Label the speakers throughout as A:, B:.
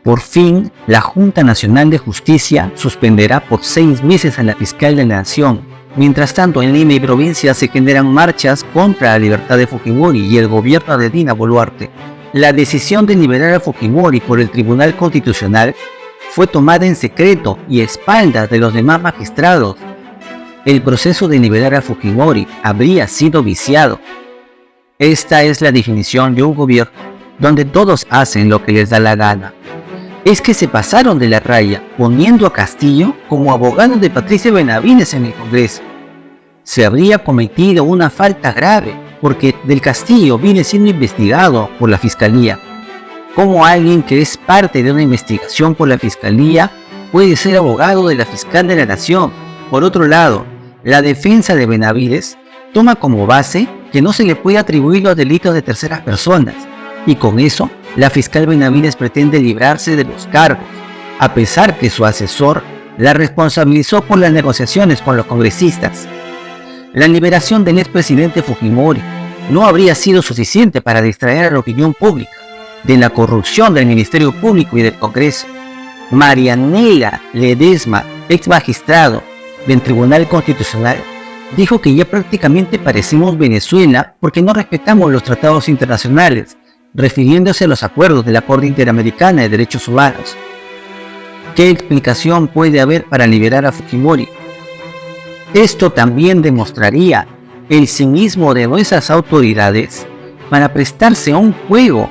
A: Por fin, la Junta Nacional de Justicia suspenderá por 6 meses a la fiscal de la Nación. Mientras tanto, en Lima y provincia se generan marchas contra la libertad de Fujimori y el gobierno de Dina Boluarte. La decisión de liberar a Fujimori por el Tribunal Constitucional fue tomada en secreto y a espaldas de los demás magistrados. El proceso de liberar a Fujimori habría sido viciado. Esta es la definición de un gobierno donde todos hacen lo que les da la gana. Es que se pasaron de la raya, poniendo a Castillo como abogado de Patricia Benavides en el Congreso. Se habría cometido una falta grave, porque Del Castillo viene siendo investigado por la Fiscalía. ¿Cómo alguien que es parte de una investigación por la Fiscalía puede ser abogado de la Fiscal de la Nación? Por otro lado, la defensa de Benavides toma como base que no se le puede atribuir los delitos de terceras personas, y con eso, la fiscal Benavides pretende librarse de los cargos, a pesar que su asesor la responsabilizó por las negociaciones con los congresistas. La liberación del expresidente Fujimori no habría sido suficiente para distraer a la opinión pública de la corrupción del Ministerio Público y del Congreso. Marianela Ledesma, ex magistrado del Tribunal Constitucional, dijo que ya prácticamente parecemos Venezuela porque no respetamos los tratados internacionales, refiriéndose a los acuerdos de la Corte Interamericana de Derechos Humanos. ¿Qué explicación puede haber para liberar a Fujimori? Esto también demostraría el cinismo de nuestras autoridades para prestarse a un juego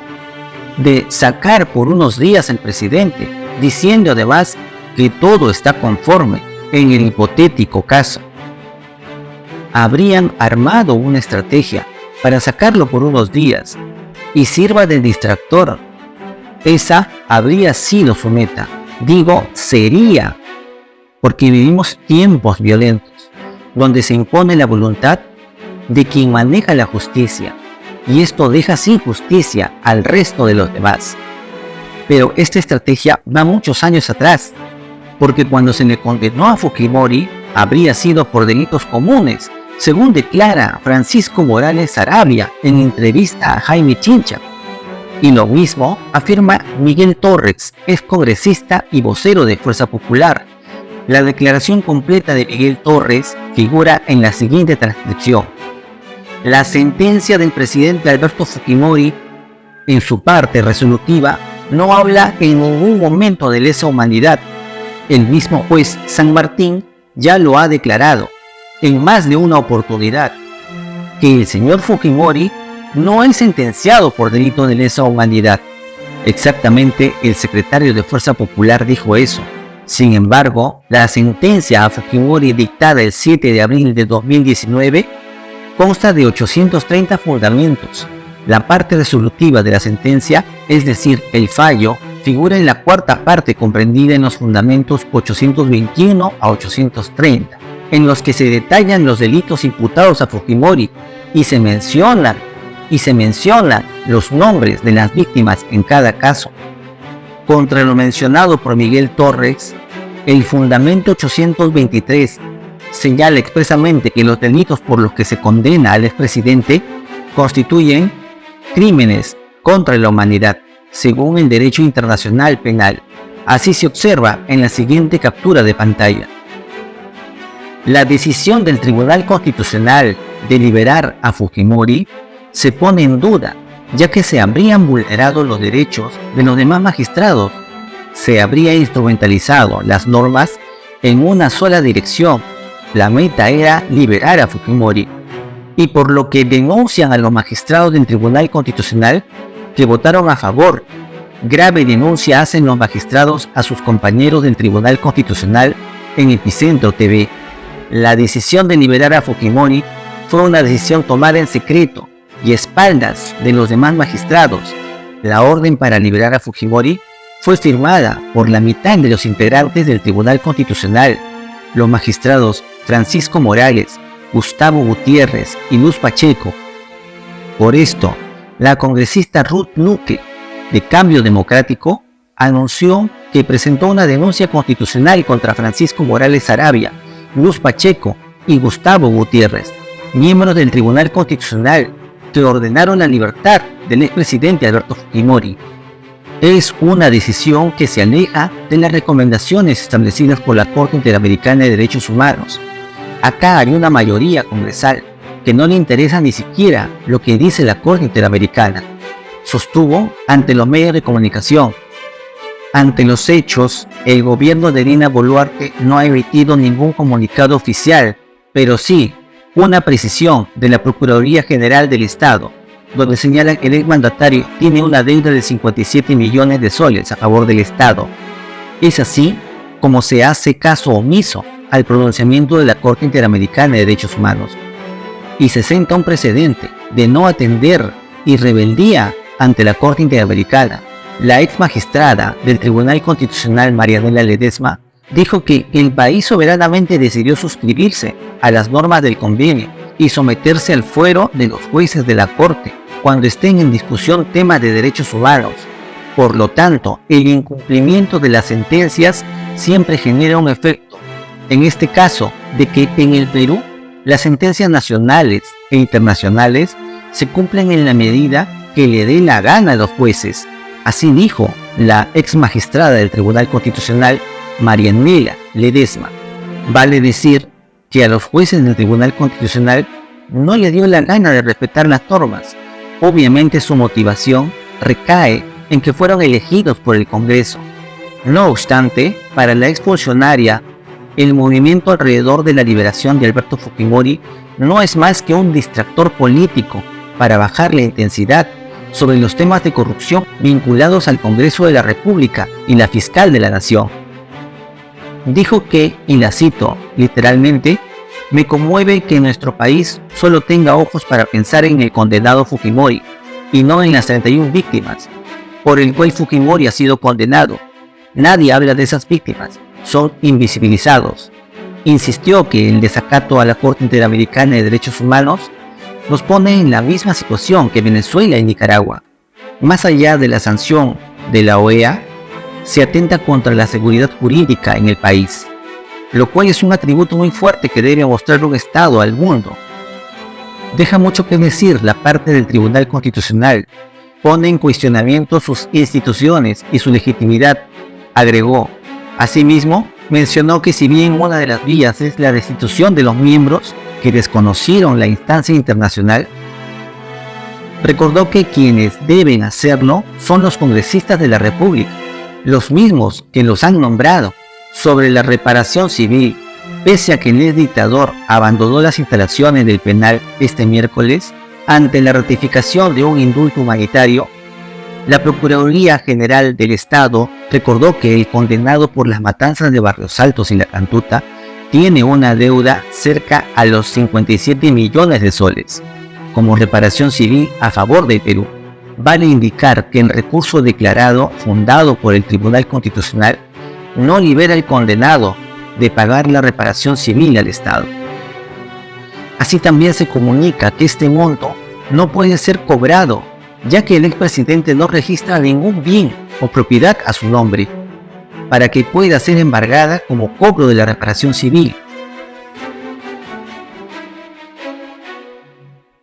A: de sacar por unos días al presidente, diciendo además que todo está conforme en el hipotético caso. Habrían armado una estrategia para sacarlo por unos días y sirva de distractor. Esa habría sido su meta. Digo, sería, porque vivimos tiempos violentos, donde se impone la voluntad de quien maneja la justicia, y esto deja sin justicia al resto de los demás. Pero esta estrategia va muchos años atrás, porque cuando se le condenó a Fujimori, habría sido por delitos comunes, según declara Francisco Morales Sarabia en entrevista a Jaime Chincha. Y lo mismo afirma Miguel Torres, ex congresista y vocero de Fuerza Popular. La declaración completa de Miguel Torres figura en la siguiente transcripción. La sentencia del presidente Alberto Fujimori, en su parte resolutiva, no habla en ningún momento de lesa humanidad. El mismo juez San Martín ya lo ha declarado en más de una oportunidad, que el señor Fujimori no es sentenciado por delito de lesa humanidad. Exactamente, el secretario de Fuerza Popular dijo eso. Sin embargo, la sentencia a Fujimori dictada el 7 de abril de 2019 consta de 830 fundamentos. La parte resolutiva de la sentencia, es decir, el fallo, figura en la cuarta parte comprendida en los fundamentos 821 a 830. En los que se detallan los delitos imputados a Fujimori y se mencionan los nombres de las víctimas en cada caso. Contra lo mencionado por Miguel Torres, el fundamento 823 señala expresamente que los delitos por los que se condena al expresidente constituyen crímenes contra la humanidad, según el derecho internacional penal. Así se observa en la siguiente captura de pantalla. La decisión del Tribunal Constitucional de liberar a Fujimori se pone en duda, ya que se habrían vulnerado los derechos de los demás magistrados. Se habría instrumentalizado las normas en una sola dirección. La meta era liberar a Fujimori, y por lo que denuncian a los magistrados del Tribunal Constitucional que votaron a favor. Grave denuncia hacen los magistrados a sus compañeros del Tribunal Constitucional en Epicentro TV. La decisión de liberar a Fujimori fue una decisión tomada en secreto y a espaldas de los demás magistrados. La orden para liberar a Fujimori fue firmada por la mitad de los integrantes del Tribunal Constitucional, los magistrados Francisco Morales, Gustavo Gutiérrez y Luz Pacheco. Por esto, la congresista Ruth Luque, de Cambio Democrático, anunció que presentó una denuncia constitucional contra Francisco Morales Sarabia, Luz Pacheco y Gustavo Gutiérrez, miembros del Tribunal Constitucional, que ordenaron la libertad del expresidente Alberto Fujimori. Es una decisión que se aleja de las recomendaciones establecidas por la Corte Interamericana de Derechos Humanos. Acá hay una mayoría congresal que no le interesa ni siquiera lo que dice la Corte Interamericana, sostuvo ante los medios de comunicación. Ante los hechos, el gobierno de Dina Boluarte no ha emitido ningún comunicado oficial, pero sí una precisión de la Procuraduría General del Estado, donde señala que el exmandatario tiene una deuda de 57 millones de soles a favor del Estado. Es así como se hace caso omiso al pronunciamiento de la Corte Interamericana de Derechos Humanos, y se senta un precedente de no atender y rebeldía ante la Corte Interamericana. La ex magistrada del Tribunal Constitucional Marianela Ledesma dijo que el país soberanamente decidió suscribirse a las normas del convenio y someterse al fuero de los jueces de la Corte cuando estén en discusión temas de derechos humanos. Por lo tanto, el incumplimiento de las sentencias siempre genera un efecto, en este caso, de que en el Perú las sentencias nacionales e internacionales se cumplen en la medida que le dé la gana a los jueces. Así dijo la ex magistrada del Tribunal Constitucional Marianela Ledesma. Vale decir que a los jueces del Tribunal Constitucional no le dio la gana de respetar las normas. Obviamente su motivación recae en que fueron elegidos por el Congreso. No obstante, para la exfuncionaria, el movimiento alrededor de la liberación de Alberto Fujimori no es más que un distractor político para bajar la intensidad sobre los temas de corrupción vinculados al Congreso de la República y la fiscal de la Nación. Dijo que, y la cito literalmente, "Me conmueve que nuestro país solo tenga ojos para pensar en el condenado Fujimori y no en las 31 víctimas, por el cual Fujimori ha sido condenado. Nadie habla de esas víctimas, son invisibilizados". Insistió que el desacato a la Corte Interamericana de Derechos Humanos nos pone en la misma situación que Venezuela y Nicaragua. Más allá de la sanción de la OEA, se atenta contra la seguridad jurídica en el país, lo cual es un atributo muy fuerte que debe mostrar un Estado al mundo. Deja mucho que decir la parte del Tribunal Constitucional, pone en cuestionamiento sus instituciones y su legitimidad, agregó. Asimismo, mencionó que si bien una de las vías es la destitución de los miembros que desconocieron la instancia internacional, recordó que quienes deben hacerlo son los congresistas de la República, los mismos que los han nombrado. Sobre la reparación civil, pese a que el ex dictador abandonó las instalaciones del penal este miércoles, ante la ratificación de un indulto humanitario, la Procuraduría General del Estado recordó que el condenado por las matanzas de Barrios Altos y La Cantuta tiene una deuda cerca a los 57 millones de soles, como reparación civil a favor del Perú. Vale indicar que el recurso declarado, fundado por el Tribunal Constitucional, no libera al condenado de pagar la reparación civil al Estado. Así también se comunica que este monto no puede ser cobrado, ya que el expresidente no registra ningún bien o propiedad a su nombre, para que pueda ser embargada como cobro de la reparación civil.